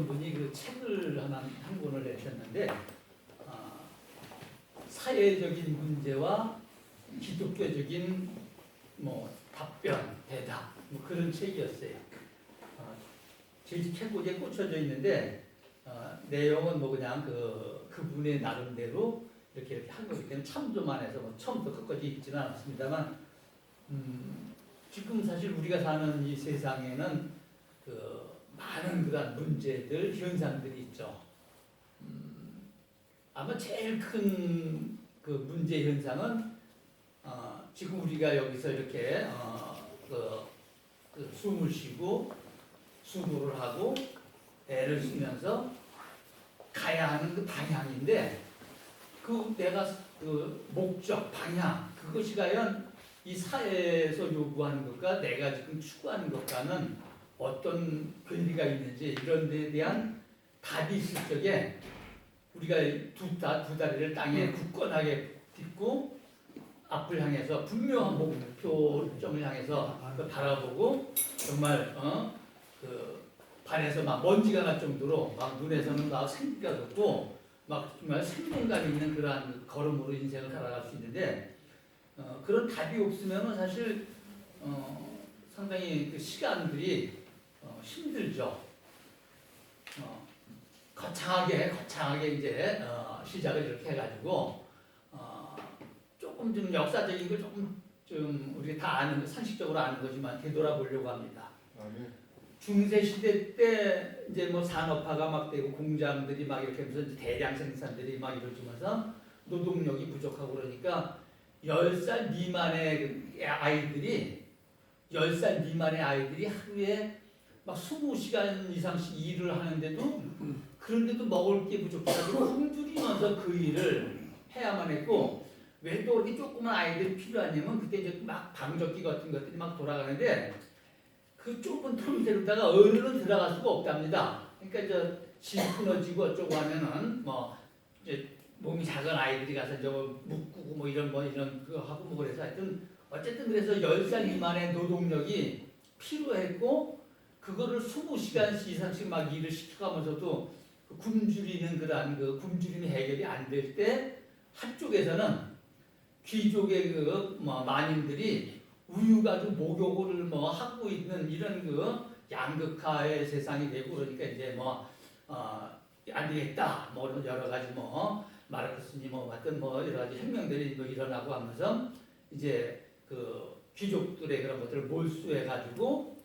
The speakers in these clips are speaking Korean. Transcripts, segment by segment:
어떤 분이 그 책을 한 권을 내셨는데 사회적인 문제와 기독교적인 뭐 답변, 대답 뭐 그런 책이었어요. 제 책꽂이에 꽂혀져 있는데 내용은 뭐 그냥 그분의 나름대로 이렇게 한 거기 때문에 참조만 해서 뭐 처음부터 끝까지 읽지는 않았습니다만 지금 사실 우리가 사는 이 세상에는 많은 그런 문제들, 현상들이 있죠. 아마 제일 큰 그 문제 현상은 지금 우리가 여기서 이렇게 숨을 쉬고 수고를 하고 애를 쓰면서 가야 하는 그 방향인데 내가 목적, 방향 그것이 과연 이 사회에서 요구하는 것과 내가 지금 추구하는 것과는 어떤 권리가 있는지 이런 데에 대한 답이 있을 적에 우리가 두 다리를 땅에 굳건하게 딛고 앞을 향해서 분명한 목표점을 향해서 바라보고 정말 발에서 막 먼지가 날 정도로 막 눈에서는 막 생기가 돋고 막 정말 생동감 있는 그러한 걸음으로 인생을 살아갈 수 있는데 그런 답이 없으면 사실 상당히 그 시간들이 힘들죠. 거창하게 이제 시작을 이렇게 해가지고 조금 좀 역사적인 걸 좀 우리가 다 아는 상식적으로 아는 거지만 되돌아보려고 합니다. 중세 시대 때 이제 뭐 산업화가 막 되고 공장들이 막 이렇게 하면서 이제 대량 생산들이 막 이루어지면서 노동력이 부족하고 그러니까 10살 미만의 아이들이 하루에 막 20시간 이상씩 일을 하는데도 그런데도 먹을 게 부족해가지고 굶주리면서 그 일을 해야만 했고 왜 또 이렇게 조그만 아이들이 필요하냐면 그때 이제 막 방적기 같은 것들이 막 돌아가는데 그 좁은 틈새로다가 어른은 들어갈 수가 없답니다. 그러니까 집 끊어지고 어쩌고 하면은 뭐 이제 몸이 작은 아이들이 가서 저거 묶고 뭐 이런 거 하고 뭐 그래서 하여튼 어쨌든 그래서 10살 미만의 노동력이 필요했고 그거를 20시간 이상씩 막 일을 시켜가면서도 굶주리는 그러한 굶주림이 해결이 안 될 때 한쪽에서는 귀족의 마님들이 우유 가지고 목욕을 하고 있는 이런 양극화의 세상이 되고 그러니까 이제 안 되겠다 뭐 여러 가지 마르크스니 같은 여러 가지 혁명들이 일어나고 하면서 이제 귀족들의 그런 것들을 몰수해 가지고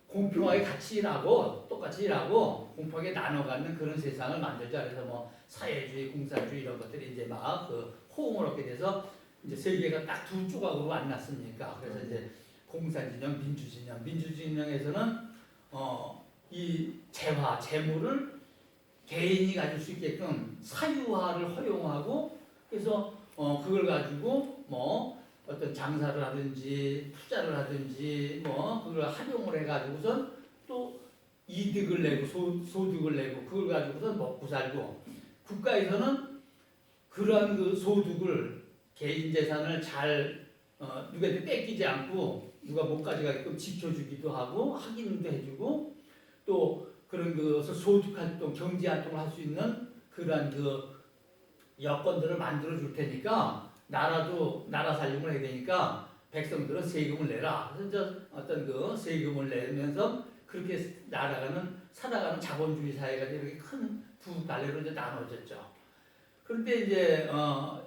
공평하게 같이 일하고 똑같이 일하고 공평하게 나눠 갖는 그런 세상을 만들자. 그래서 사회주의, 공산주의 이런 것들이 이제 막 호응을 얻게 돼서 이제 세계가 딱 두 조각으로 만났습니까? 그래서 이제 공산진영, 민주진영. 민주진영에서는 이 재물을 개인이 가질 수 있게끔 사유화를 허용하고 그래서 그걸 가지고 어떤 장사를 하든지 투자를 하든지 그걸 활용을 해가지고선 또 이득을 내고 소득을 내고 그걸 가지고선 먹고 살고 국가에서는 그러한 소득을 개인 재산을 잘 누구한테 뺏기지 않고 누가 못 가져가게끔 지켜주기도 하고 확인도 해주고 또 그런 소득 활동, 경제 활동을 할 수 있는 그러한 여건들을 만들어 줄 테니까 나라 살림을 해야 되니까 백성들은 세금을 내라. 그래서 어떤 세금을 내면서 그렇게 살아가는 자본주의 사회가 이렇게 큰 두 갈래로 이제 나눠졌죠. 그런데 이제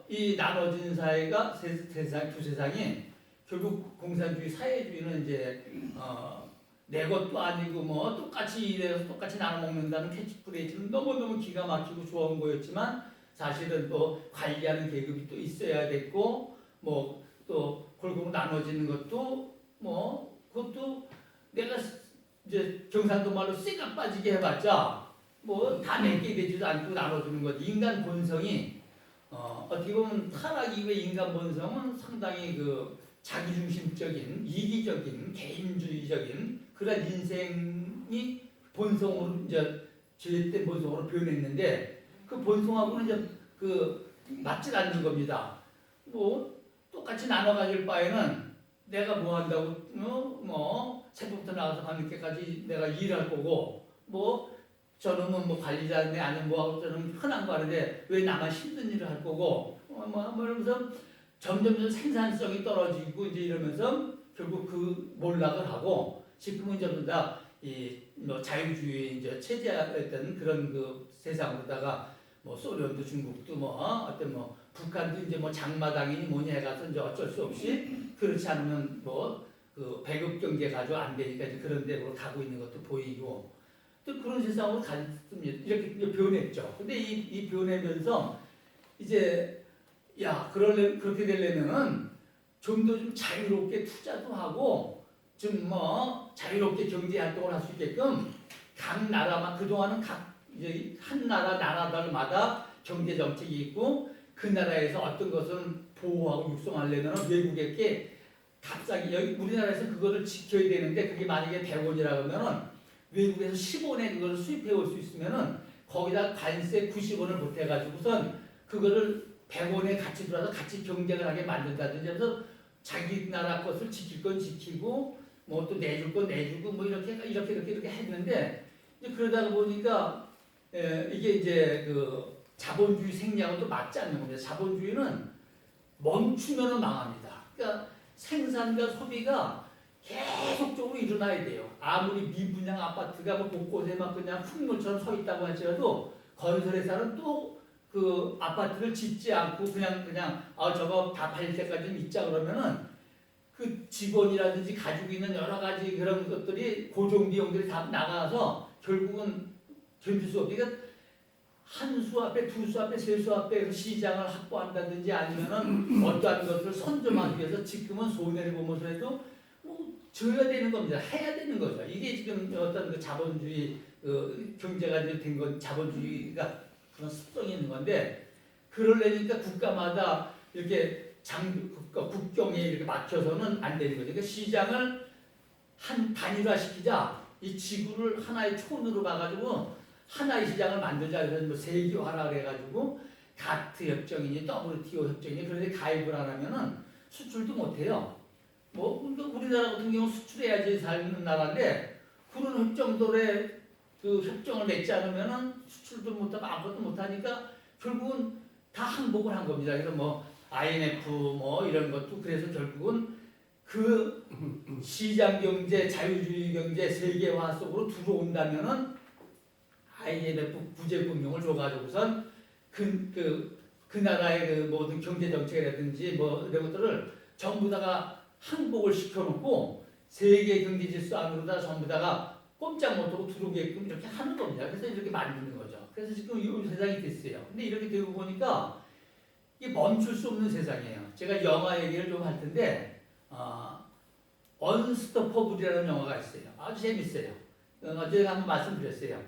이 나눠진 사회가 두 세상이 결국 공산주의 사회주의는 이제 내 것도 아니고 똑같이 일해서 똑같이 나눠 먹는다는 캐치프레이즈는 너무너무 기가 막히고 좋은 거였지만 사실은 또 관리하는 계급이 또 있어야 됐고 또 골고루 나눠지는 것도 그것도 내가 이제 경상도 말로 쇠가 빠지게 해봤자 다 내게 되지도 않고 나눠주는 것. 인간 본성이 어떻게 보면 타락 이후의 인간 본성은 상당히 자기중심적인 이기적인 개인주의적인 그런 인생이 본성으로 이제 죄된 본성으로 변했는데 그 본성하고는 이제 맞지 않는 겁니다. 똑같이 나눠 가질 바에는 내가 뭐 한다고 새벽부터 나가서 밤늦게까지 내가 일할 거고 저놈은 뭐 관리자인데 아니면 뭐하고 저는 흔한 거 하는데 왜 나만 힘든 일을 할 거고 뭐 이러면서 점점 생산성이 떨어지고 이제 이러면서 결국 그 몰락을 하고 지금은 전부 다이뭐 자유주의 이제 체제였던 그런 그 세상으로다가 뭐 소련도 중국도 뭐 어떤 뭐 북한도 이제 뭐 장마당이니 뭐니 해가서 이제 어쩔 수 없이 그렇지 않으면 뭐 그 배급 경제 가지고 안 되니까 이제 그런 데로 가고 있는 것도 보이고 또 그런 세상으로 갔습니다. 이렇게 변했죠. 근데 이 변하면서 이제 야 그렇게 되려면은 좀 더 좀 자유롭게 투자도 하고 좀 뭐 자유롭게 경제 활동을 할 수 있게끔 각 나라만 그동안은 각 이제 한 나라들마다 경제 정책이 있고 그 나라에서 어떤 것은 보호하고 육성하려면 외국에게 갑자기 여기 우리나라에서 그거를 지켜야 되는데 그게 만약에 100원이라 그러면은 외국에서 10원에 그거를 수입해 올 수 있으면은 거기다 관세 90원을 보태가지고선 그거를 100원에 같이 들어와서 같이 경쟁을 하게 만든다든지 해서 자기 나라 것을 지킬 건 지키고 뭐 또 내줄 건 내주고 뭐 이렇게 했는데 이제 그러다 보니까 이게 이제 그 자본주의 생략은 또 맞지 않는 겁니다. 자본주의는 멈추면은 망합니다. 그러니까 생산과 소비가 계속적으로 일어나야 돼요. 아무리 미분양 아파트가 뭐 곳곳에 막 그냥 흙물처럼 서 있다고 할지라도 건설회사는 또 그 아파트를 짓지 않고 그냥 저거 다 팔릴 때까지 좀 있자 그러면은 그 직원이라든지 가지고 있는 여러 가지 그런 것들이 고정 비용들이 다 나가서 결국은 견딜 수 없게 그러니까 한 수 앞에 두 수 앞에 세 수 앞에 시장을 확보한다든지 아니면은 어떠한 것을 선점하기 위해서 지금은 손해를 보면서라도 뭐 줘야 되는 겁니다. 해야 되는 거죠. 이게 지금 어떤 그 자본주의 경제가 이제 된 건 자본주의가 그런 습성이 있는 건데 그러려니까 국가마다 이렇게 국경에 이렇게 막혀서는 안 되는 거죠. 그러니까 시장을 한 단일화 시키자 이 지구를 하나의 촌으로 가가지고 하나의 시장을 만들자 그래서 뭐 세계화라 그래가지고 가트 협정이니 WTO 협정이니 그런데 가입을 안 하면은 수출도 못 해요. 뭐 우리나라 같은 경우 수출해야지 사는 나라인데 그런 협정들에 그 협정을 맺지 않으면은 수출도 못하고 아무것도 못하니까 결국은 다 항복을 한 겁니다. 그래서 뭐 IMF 뭐 이런 것도 그래서 결국은 그 시장 경제, 자유주의 경제 세계화 속으로 들어온다면은 IMF 구제금융을 줘가지고선 그 나라의 그 모든 경제 정책이라든지 뭐 이런 것들을 전부 다가 항복을 시켜놓고 세계 경제 질서 안으로다 전부 다가 꼼짝 못하고 들어오게끔 이렇게 하는 겁니다. 그래서 이렇게 만드는 거죠. 그래서 지금 이 세상이 됐어요. 근데 이렇게 되고 보니까 이게 멈출 수 없는 세상이에요. 제가 영화 얘기를 좀 할 텐데 언스토퍼블이라는 영화가 있어요. 아주 재밌어요. 어제 한번 말씀드렸어요.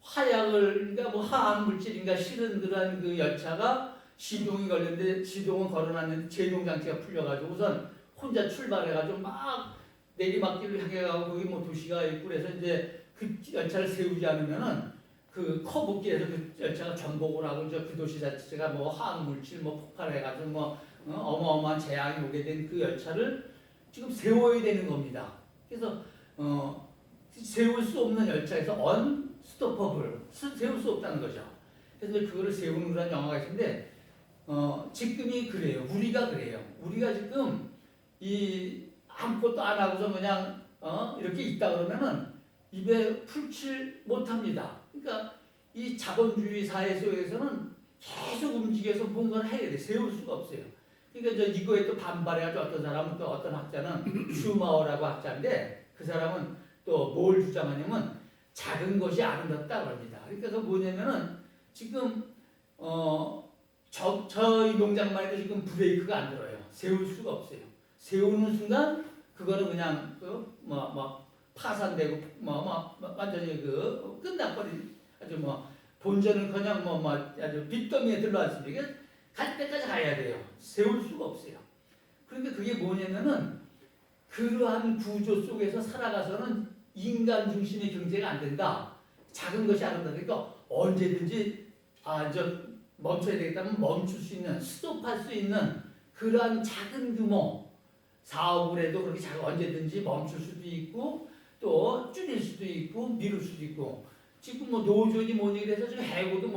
화약을 그러니까 뭐 화학 물질인가 실은 그런 그 열차가 시동이 걸렸는데 시동은 걸어놨는데 제동 장치가 풀려가지고 우선 혼자 출발해가지고 막 내리막길을 향해 가고 거기 뭐 도시가 있고 그래서 이제 그 열차를 세우지 않으면은 그 커브길에서 그 열차가 전복을 하고 이제 그 도시 자체가 뭐 화학물질 뭐 폭발해가지고 뭐 어마어마한 재앙이 오게 된 그 열차를 지금 세워야 되는 겁니다. 그래서 세울 수 없는 열차에서 언스토퍼블 세울 수 없다는 거죠. 그래서 그거를 세우는 그런 영화가 있는데 지금이 그래요. 우리가 그래요. 우리가 지금 이 아무것도 안 하고서 그냥 이렇게 있다 그러면은 입에 풀칠 못합니다. 그러니까 이 자본주의 사회 속에서는 계속 움직여서 뭔가를 해야 돼. 세울 수가 없어요. 그러니까 이거에 또 반발해가지고 어떤 사람은 또 어떤 학자는 슈마어라고 학자인데 그 사람은 또 뭘 주장하냐면 작은 것이 아름답다고 합니다. 그러니까 그 뭐냐면은 지금 저희 농장만 해도 지금 브레이크가 안 들어요. 세울 수가 없어요. 세우는 순간 그거는 그냥 파산되고 완전히 끝나버린 아주 본전은 그냥 아주 빚더미에 들러왔습니다. 갈 때까지 가야 돼요. 세울 수가 없어요. 그러니까 그게 뭐냐면은 그러한 구조 속에서 살아가서는 인간 중심의 경제가 안 된다. 작은 것이 아름다. 그러니까 언제든지 멈춰야 되겠다면 멈출 수 있는 스톱할 수 있는 그러한 작은 규모 사업을 해도 그렇게 언제든지 멈출 수도 있고 또 줄일 수도 있고 미룰 수도 있고 지금 뭐 노조니 뭐니 그래서 지금 해고도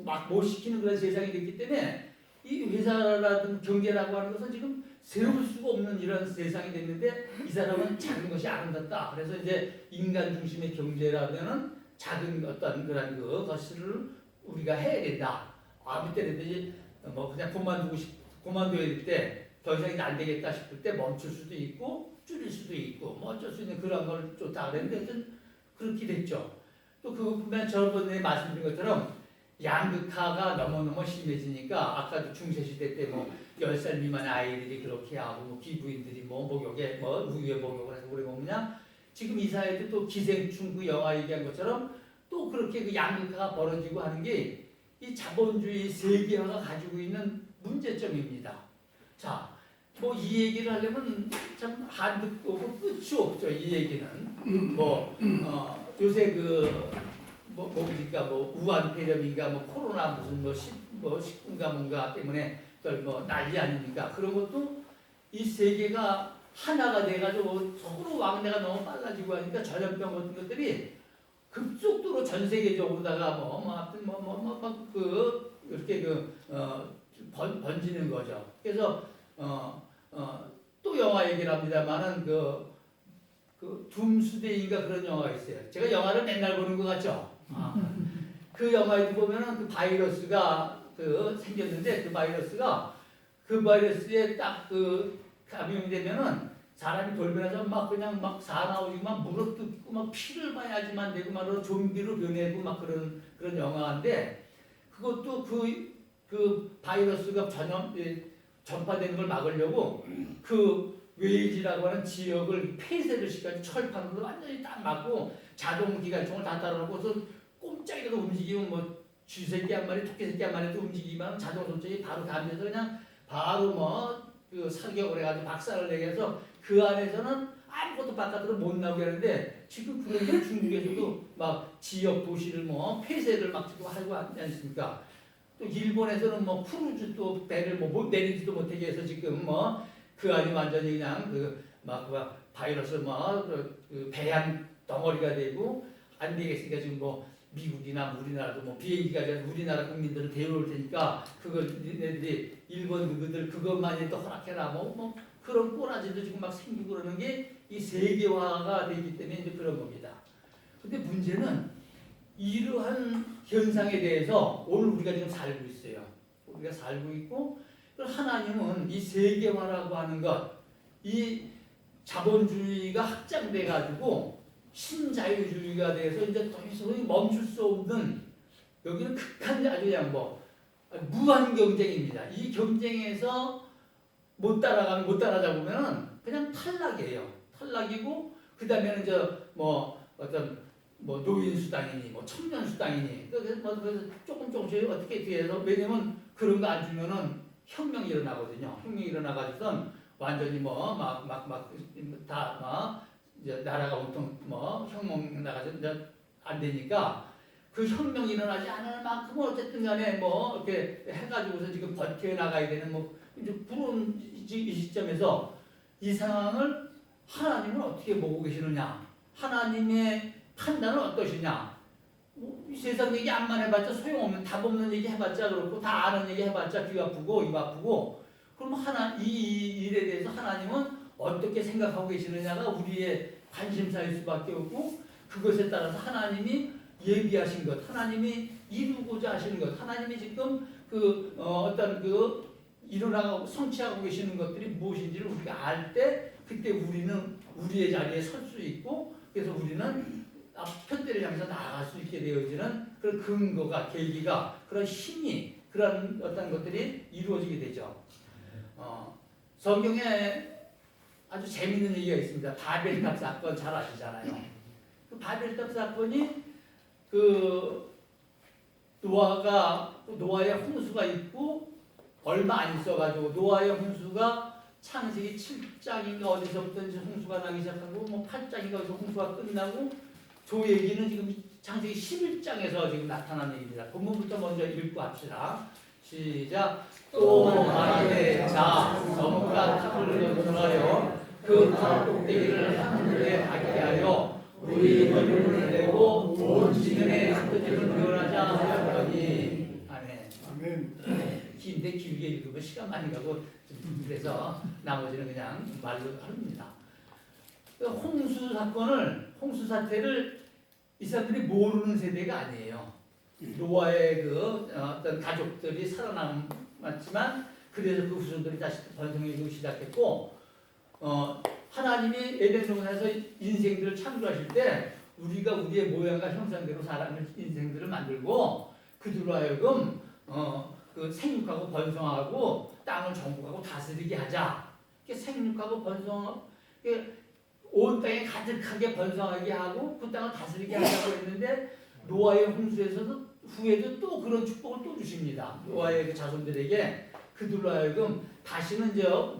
막 못 시키는 그런 세상이 됐기 때문에 이 회사라든 경제라고 하는 것은 지금 세울 수가 없는 이런 세상이 됐는데 이 사람은 작은 것이 아름답다. 그래서 이제 인간 중심의 경제라면은 작은 어떤 그런 것을 우리가 해야 된다. 아무 때라든지 뭐 그냥 그만둬야 될 때 더 이상 이제 안 되겠다 싶을 때 멈출 수도 있고 줄일 수도 있고 뭐 어쩔 수 있는 그런 걸 좋다 그랬는데 하여튼 그렇게 됐죠. 또 그거 보면 저번에 말씀드린 것처럼 양극화가 너무너무 심해지니까 아까도 중세시대 때 뭐 10살 미만의 아이들이 그렇게 하고 뭐 기부인들이 뭐 목욕에 뭐 우유에 목욕을 해서 그래 먹느냐 지금 이 사회도 또 기생충 그 영화 얘기한 것처럼 또 그렇게 그 양극화가 벌어지고 하는 게 이 자본주의 세계화가 가지고 있는 문제점입니다. 자, 뭐 이 얘기를 하려면 참 한도 없고 끝이 없죠. 이 얘기는 요새 뭡니까 우한 폐렴인가 코로나 무슨 식군가 뭔가 때문에 뭐 난리 아닙니까? 그런 것도 이 세계가 하나가 돼가지고 서로 왕래가 너무 빨라지고 하니까 전염병 같은 것들이 급속도로 전 세계적으로다가 이렇게 번지는 거죠. 그래서 또 영화 얘기를 합니다만은 그 둠스데이인가 그런 영화가 있어요. 제가 영화를 맨날 보는 것 같죠. 그 영화에 보면은 그 바이러스가 생겼는데 그 바이러스에 딱 감염이 되면은 사람이 돌변해서 막 사나우지고 막 물어뜯고 막 피를 봐야지만 되고 막 좀비로 변해고 막 그런 영화인데 그것도 그 바이러스가 전파되는 걸 막으려고 그 웨일즈라고 하는 지역을 폐쇄를 시켜서 철판으로 완전히 딱 막고 자동 기관총을 다 따라놓고서 꼼짝이라도 움직이면 뭐 쥐새끼 한 마리, 토끼새끼 한 마리도 움직이면 자동 손톱이 바로 감면서 그냥 바로 사격을 해가지고 박살을 내게 해서 그 안에서는 아무것도 바깥으로 못 나오게 하는데 지금 그런 게 중국에서도 막 지역 도시를 폐쇄를 막 하고 하지 않습니까? 또 일본에서는 크루즈 또 배를 못 내리지도 못하게 해서 지금 그 안이 완전히 그냥 바이러스 배양 덩어리가 되고 안 되겠으니까 지금 미국이나 우리나라도 비행기가 우리나라 국민들을 데려올 테니까 그걸 얘네들이 일본 그들 그것만이 또 허락해라 그런 꼬라지도 지금 막 생기고 그러는 게 이 세계화가 되기 때문에 이제 그런 겁니다. 근데 문제는 이러한 현상에 대해서 오늘 우리가 지금 살고 있어요. 우리가 살고 있고 하나님은 이 세계화라고 하는 것, 이 자본주의가 확장돼 가지고 신자유주의가 돼서 이제 더 이상 멈출 수 없는 여기는 극한 아주 그냥 무한 경쟁입니다. 이 경쟁에서 못 따라잡으면 그냥 탈락이에요. 탈락이고 그 다음에는 노인 수당이니 청년 수당이니 그래서 조금씩 어떻게 뒤에서 왜냐면 그런 거 안 주면은 혁명이 일어나거든요. 혁명이 일어나가지고선 완전히 이제 나라가 온통 혁명 나가서 이제 안 되니까 그 혁명이 일어나지 않을 만큼은 어쨌든 간에 이렇게 해가지고서 지금 버텨나가야 되는 이제 그런 이 시점에서 이 상황을 하나님은 어떻게 보고 계시느냐? 하나님의 판단은 어떠시냐? 이 세상 얘기 암만 해봤자 소용없는 답 없는 얘기 해봤자 그렇고 다 아는 얘기 해봤자 귀 아프고 입 아프고 그럼 이 일에 대해서 하나님은 어떻게 생각하고 계시느냐가 우리의 관심사일 수밖에 없고 그것에 따라서 하나님이 예비하신 것, 하나님이 이루고자 하시는 것, 하나님이 지금 일어나고 성취하고 계시는 것들이 무엇인지를 우리가 알 때 그때 우리는 우리의 자리에 설 수 있고 그래서 우리는 편대를 향해서 나아갈 수 있게 되어지는 그런 근거가 계기가 그런 힘이 그런 어떤 것들이 이루어지게 되죠. 성경에 아주 재밌는 얘기가 있습니다. 바벨탑 사건 잘 아시잖아요. 그 바벨탑 사건이 노아의 홍수가 있고 얼마 안 있어가지고 노아의 홍수가 창세기 7장인가 어디서부터 이제 홍수가 나기 시작하고 8장인가 어디서 홍수가 끝나고 그 얘기는 지금 창세기 11장에서 지금 나타난 얘기입니다. 본문부터 먼저 읽고 합시다. 시작. 또 하나님의 자 너무가 탑을 건설하여 그 탑 꼭대기를 하늘에 닿게 하여 우리 얼굴을 내고 온 지면에 흩어짐을 멸하자 하였더니 아멘. 아멘. 긴데 길게 읽으면 시간 많이 가고 그래서 나머지는 그냥 말로 합니다. 홍수 사건을 홍수 사태를 이 사람들이 모르는 세대가 아니에요. 노아의 그 어떤 가족들이 살아남았지만 그래서 그 후손들이 다시 번성하기 시작했고 하나님이 에덴 동산에서 인생들을 창조하실 때 우리가 우리의 모양과 형상대로 사람의 인생들을 만들고 그들로 하여금 그 생육하고 번성하고 땅을 정복하고 다스리게 하자. 생육하고 번성, 온 땅에 가득하게 번성하게 하고 그 땅을 다스리게 하자고 했는데 노아의 홍수에서도 후에도 또 그런 축복을 또 주십니다. 노아의 그 자손들에게 그들로 하여금 다시는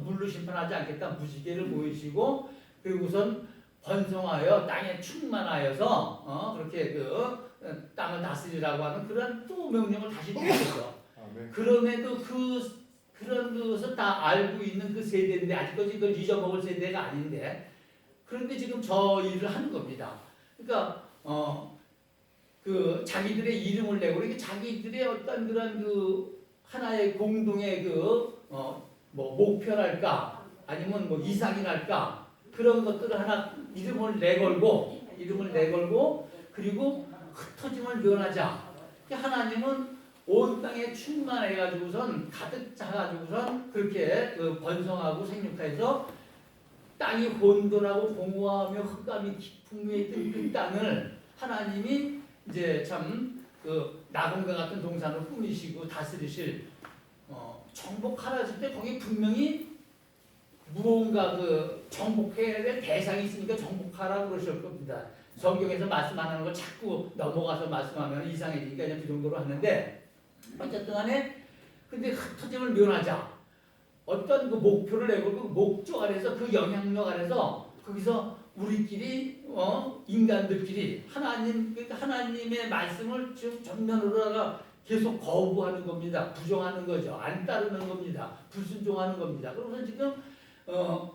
물로 심판하지 않겠다. 무지개를 모이시고 그리고선 번성하여 땅에 충만하여서 그렇게 그 땅을 다스리라고 하는 그런 또 명령을 다시 주셨어. 그럼에도 그런 것을 다 알고 있는 그 세대인데 아직까지 그걸 잊어먹을 세대가 아닌데 그런데 지금 저 일을 하는 겁니다. 그러니까 그 자기들의 이름을 내고 이게 자기들의 어떤 그런 그 하나의 공동의 그 뭐 목표랄까 아니면 뭐 이상이랄까 그런 것들을 하나 이름을 내걸고 그리고 흩어짐을 면하자. 하나님은 온 땅에 충만해가지고선 가득 차가지고선 그렇게 그 번성하고 생육해서 땅이 혼돈하고 공허하며 흑암이 풍부해 있던 그 땅을 하나님이 이제 참 그 나금과 같은 동산을 꾸미시고 다스리실 정복하라 했을 때 거기 분명히 무언가 그 정복해야 될 대상이 있으니까 정복하라고 그러실 겁니다. 성경에서 말씀 안 하는 걸 자꾸 넘어가서 말씀하면 이상해지니까 그냥 그 정도로 하는데 어쨌든 간에 근데 흩어짐을 면하자. 어떤 그 목표를 내고 그 목적 아래서 그 영향력 아래서 거기서 우리끼리 인간들끼리 하나님의 말씀을 지금 전면으로다가 계속 거부하는 겁니다. 부정하는 거죠. 안 따르는 겁니다. 불순종하는 겁니다. 그러면서 지금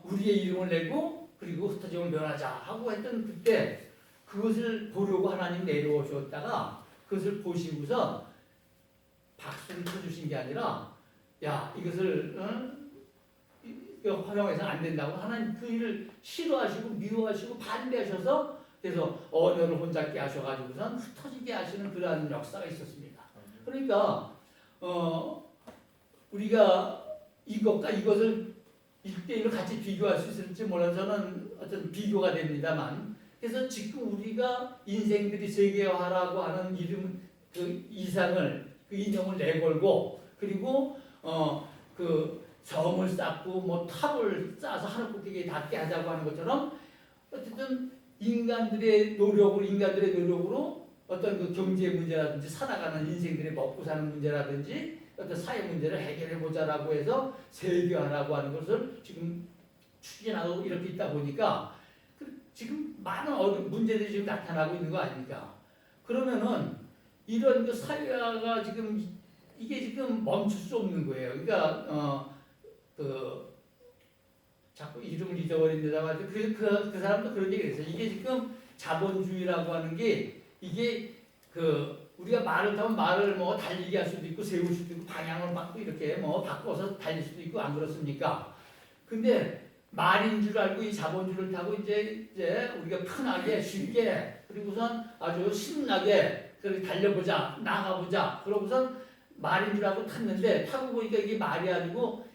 우리의 이름을 내고 그리고 흩어짐을 면하자 하고 했던 그때 그것을 보려고 하나님 내려오셨다가 그것을 보시고서 박수를 쳐주신 게 아니라 야 이것을 활용해서 안 된다고 하나님 그 일을 싫어하시고 미워하시고 반대하셔서 그래서 언어를 혼잡게 하셔가지고선 흩어지게 하시는 그러한 역사가 있었습니다. 그러니까 우리가 이것과 이것을 1대1로 같이 비교할 수 있을지 몰라서 저는 어떤 비교가 됩니다만 그래서 지금 우리가 인생들이 세계화라고 하는 이름 그 이상을 그 인형을 내걸고 그리고 그 점을 쌓고 뭐 탑을 쌓아서 하늘 꼭대기에 닿게 하자고 하는 것처럼 어쨌든 인간들의 노력으로 어떤 그 경제 문제라든지 살아가는 인생들의 먹고 사는 문제라든지 어떤 사회 문제를 해결해 보자라고 해서 세계화라고 하는 것을 지금 추진하고 이렇게 있다 보니까 지금 많은 문제들이 지금 나타나고 있는 거 아닙니까? 그러면은 이런 그 사회화가 지금 이게 지금 멈출 수 없는 거예요. 그러니까 자꾸 이름을 잊어버린다고 그 사람도 그런 얘기를 했어요. 이게 지금 자본주의라고 하는 게 이게 우리가 말을 타면 말을 뭐 달리게 할 수도 있고 세울 수도 있고 방향을 바꾸고 이렇게 뭐 바꿔서 달릴 수도 있고 안 그렇습니까? 근데 말인 줄 알고 이 자본주의를 타고 이제 우리가 편하게 쉽게 그리고선 아주 신나게 그렇게 달려보자 나가보자 그러고선 말인 줄 알고 탔는데 타고 보니까 이게 말이 아니고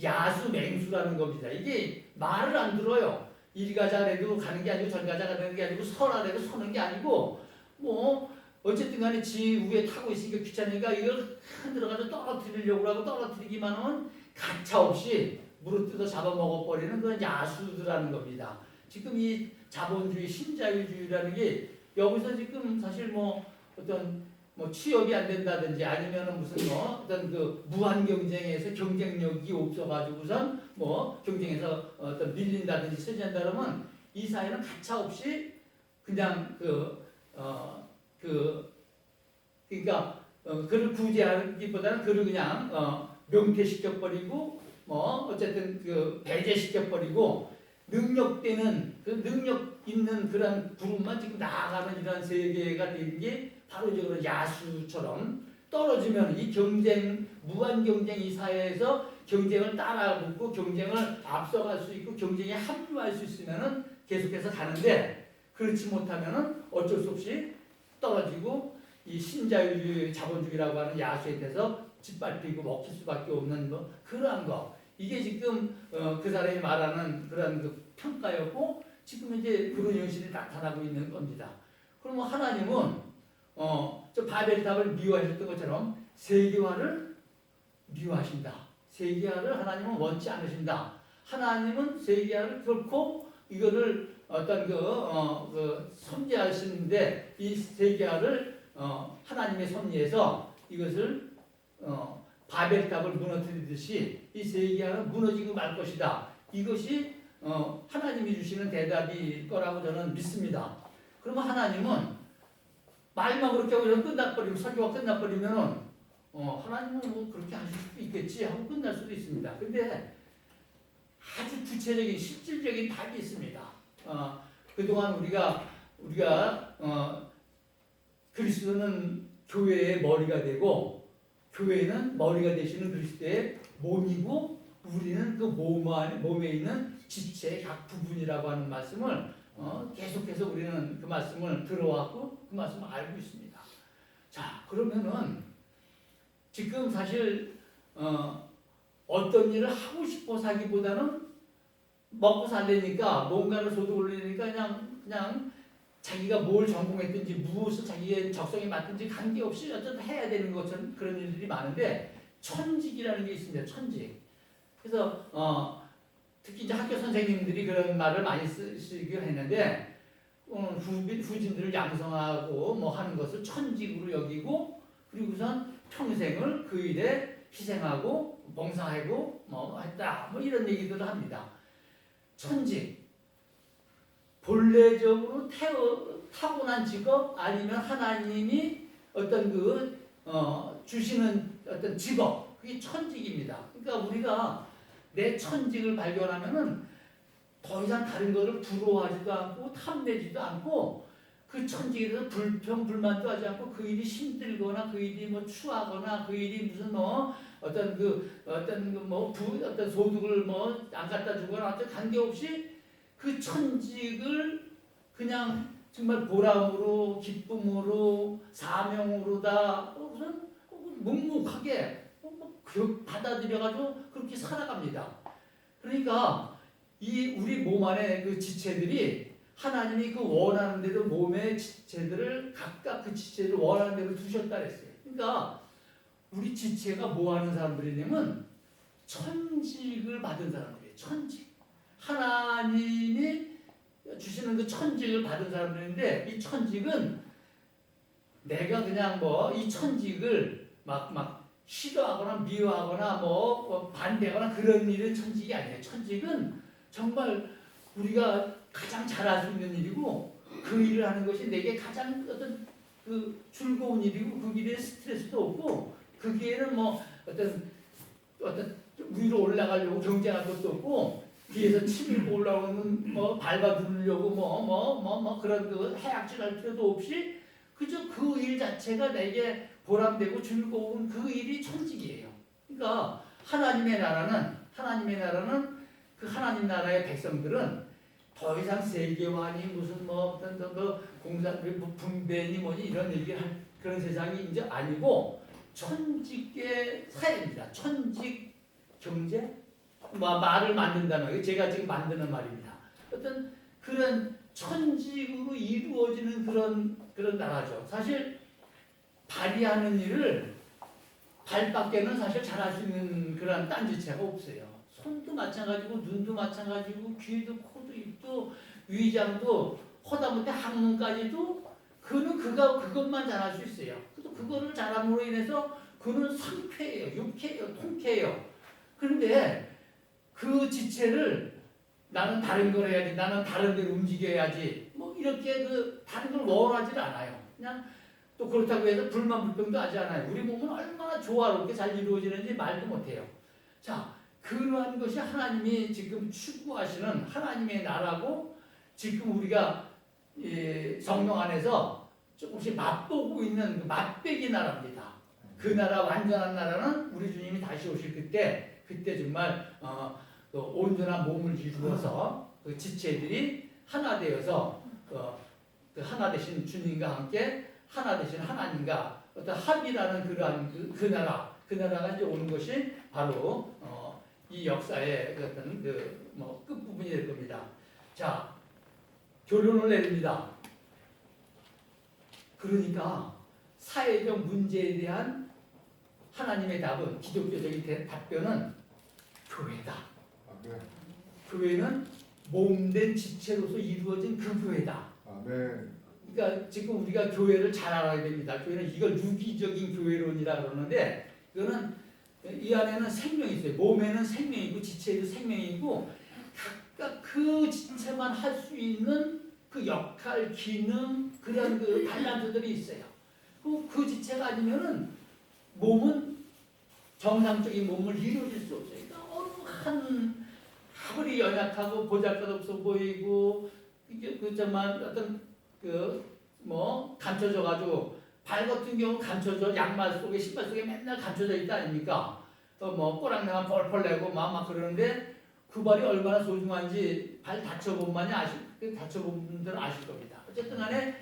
야수맹수라는 겁니다. 이게 말을 안 들어요. 이리 가자 해도 가는 게 아니고 전 가자 가는 게 아니고 서라 해도 서는 게 아니고 뭐 어쨌든 간에 지 위에 타고 있으니까 귀찮으니까 이걸 흔들어가지고 떨어뜨리려고 하고 떨어뜨리기만 하면 가차없이 물어뜯어 잡아먹어버리는 그런 야수들하는 겁니다. 지금 이 자본주의 신자유주의라는 게 여기서 지금 사실 뭐 어떤 뭐 취업이 안 된다든지 아니면은 무슨 뭐 어떤 그 무한 경쟁에서 경쟁력이 없어가지고선 뭐 경쟁에서 어떤 밀린다든지 쓰진다 그러면 이 사회는 가차없이 그냥 그러니까 그를 구제하기보다는 그를 그냥 명퇴시켜버리고 뭐 어쨌든 그 배제시켜버리고 능력 있는 그런 그룹만 지금 나아가는 이런 세계가 되는 게 바로 이제 그런 야수처럼 떨어지면 이 경쟁, 무한 경쟁 이 사회에서 경쟁을 따라붙고 경쟁을 앞서갈 수 있고 경쟁에 합류할 수 있으면은 계속해서 가는데 그렇지 못하면은 어쩔 수 없이 떨어지고 이 신자유주의 자본주의라고 하는 야수에 대해서 짓밟히고 먹힐 수밖에 없는 뭐 그러한 거. 이게 지금 그 사람이 말하는 그런 그 평가였고 지금 이제 그런 현실이 나타나고 있는 겁니다. 그러면 하나님은 저 바벨 탑을 미워하셨던 것처럼 세계화를 미워하신다. 세계화를 하나님은 원치 않으신다. 하나님은 세계화를 결코 이거를 어떤 그 섭리하시는데 이 세계화를 하나님의 섭리에서 이것을 바벨탑을 무너뜨리듯이 이 세계화는 무너지고 말 것이다. 이것이 하나님이 주시는 대답일 거라고 저는 믿습니다. 그러면 하나님은 말만 그렇게 하고 끝나버리면 설교가 끝나버리면은 하나님은 뭐 그렇게 하실 수도 있겠지 하고 끝날 수도 있습니다. 근데 아주 구체적인 실질적인 답이 있습니다. 그동안 우리가 그리스도는 교회의 머리가 되고 교회는 머리가 되시는 그리스도의 몸이고 우리는 그 몸에 있는 지체의 각 부분이라고 하는 말씀을 계속해서 우리는 그 말씀을 들어왔고 그 말씀을 알고 있습니다. 자, 그러면은 지금 사실 어떤 일을 하고 싶어서 하기보다는 먹고 살려니까 뭔가를 소득 올리니까 그냥 자기가 뭘 전공했든지 무엇을 자기의 적성에 맞든지 관계없이 어쨌든 해야 되는 것처럼 그런 일들이 많은데 천직이라는 게 있습니다. 천직. 그래서 특히 이제 학교 선생님들이 그런 말을 많이 쓰시긴 했는데 후진들을 양성하고 뭐 하는 것을 천직으로 여기고 그리고선 평생을 그 일에 희생하고 봉사하고 뭐 했다 뭐 이런 얘기들을 합니다. 천직 본래적으로 타고난 직업 아니면 하나님이 어떤 주시는 어떤 직업 그게 천직입니다. 그러니까 우리가 내 천직을 발견하면은 더 이상 다른 것을 부러워하지도 않고 탐내지도 않고 그 천직에 대해서 불평 불만도 하지 않고 그 일이 힘들거나 그 일이 뭐 추하거나 그 일이 무슨 뭐 어떤 소득을 뭐 안 갖다 주거나 어떤 관계없이 그 천직을 그냥 정말 보람으로 기쁨으로 사명으로다 무슨 묵묵하게 받아들여가지고 그렇게 살아갑니다. 그러니까 이 우리 몸 안에 그 지체들이 하나님이 그 원하는 대로 몸의 지체들을 각각 그 지체를 원하는 대로 두셨다 그랬어요. 그러니까 우리 지체가 뭐 하는 사람들이냐면 천직을 받은 사람들이에요. 천직. 하나님이 주시는 그 천직을 받은 사람들인데 이 천직은 내가 그냥 뭐 이 천직을 막 싫어하거나 미워하거나 뭐 반대하거나 그런 일은 천직이 아니에요. 천직은 정말 우리가 가장 잘할 수 있는 일이고 그 일을 하는 것이 내게 가장 어떤 그 즐거운 일이고 그 일에 스트레스도 없고 그 길에는 뭐 어떤 위로 올라가려고 경쟁할 것도 없고 뒤에서 치밀고 올라오는 뭐 밟아두려고 뭐 그런 그 해악질할 필요도 없이 그저 그 일 자체가 내게 보람되고 즐거운 그 일이 천직이에요. 그러니까 하나님의 나라는 그 하나님 나라의 백성들은 더 이상 세계화니 무슨 뭐 어떤 공사 분배니 뭐니 이런 얘기를 할 그런 세상이 이제 아니고 천직의 사회입니다. 천직 경제 말을 만든다는 제가 지금 만드는 말입니다. 어떤 그런 천직으로 이루어지는 그런 나라죠. 사실 발휘하는 일을 발밖에는 사실 잘할 수 있는 그런 딴지체가 없어요. 손도 마찬가지고 눈도 마찬가지고 귀도 코도 입도 위장도 허다못해 학문까지도 그는 그것만 잘할 수 있어요. 그래서 그거를 잘함으로 인해서 그는 상쾌해요, 유쾌해요, 통쾌해요. 그런데 그 지체를 나는 다른 걸 해야지, 나는 다른 데로 움직여야지, 뭐 이렇게 다른 걸 원하지 않아요. 그냥 또 그렇다고 해서 불만불평도 하지 않아요. 우리 몸은 얼마나 조화롭게 잘 이루어지는지 말도 못해요. 자, 그러한 것이 하나님이 지금 추구하시는 하나님의 나라고 지금 우리가 성령 안에서 조금씩 맛보고 있는 그 맛배기 나라입니다. 그 나라 완전한 나라는 우리 주님이 다시 오실 그때 정말 그 온전한 몸을 이루어서 그 지체들이 하나 되어서 그 하나 되신 주님과 함께 하나 되신 하나님과 어떤 합이라는 그러한 그 나라가 이제 오는 것이 바로 이 역사의 그 어떤 뭐 끝부분이 될 겁니다. 자, 결론을 내립니다. 그러니까 사회적 문제에 대한 하나님의 답은, 기독교적인 답변은 교회다. 아멘. 교회는 몸된 지체로서 이루어진 그 교회다. 아멘. 그러니까 지금 우리가 교회를 잘 알아야 됩니다. 교회는 이걸 유기적인 교회론이라 그러는데, 이거는 이 안에는 생명이 있어요. 몸에는 생명이고 지체에도 생명이고, 각각 그 지체만 할 수 있는 그 역할, 기능, 그런 그 달란트들이 있어요. 그 지체가 아니면은 몸은 정상적인 몸을 이루어질 수 없어요. 그러니까 아무리 연약하고 보잘것없어 보이고 이게 그저만 어떤 뭐 감춰져 가지고, 발 같은 경우 감춰져, 양말 속에 신발 속에 맨날 감춰져 있다 아닙니까? 또 뭐 꼬랑내가 펄펄 내고 막 그러는데 그 발이 얼마나 소중한지 발 다쳐본만이 다쳐본 분들은 아실 겁니다. 어쨌든 간에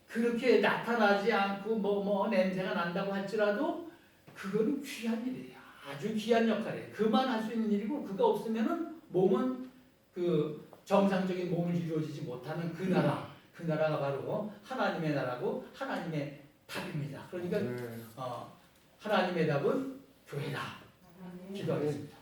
그렇게 나타나지 않고 뭐 냄새가 난다고 할지라도 그거는 귀한 일이에요. 아주 귀한 역할이에요. 그만 할 수 있는 일이고, 그거 없으면은 몸은 그 정상적인 몸을 이루어지지 못하는 그 나라가 바로 하나님의 나라고 하나님의 답입니다. 그러니까 하나님의 답은 교회다. 기도하겠습니다.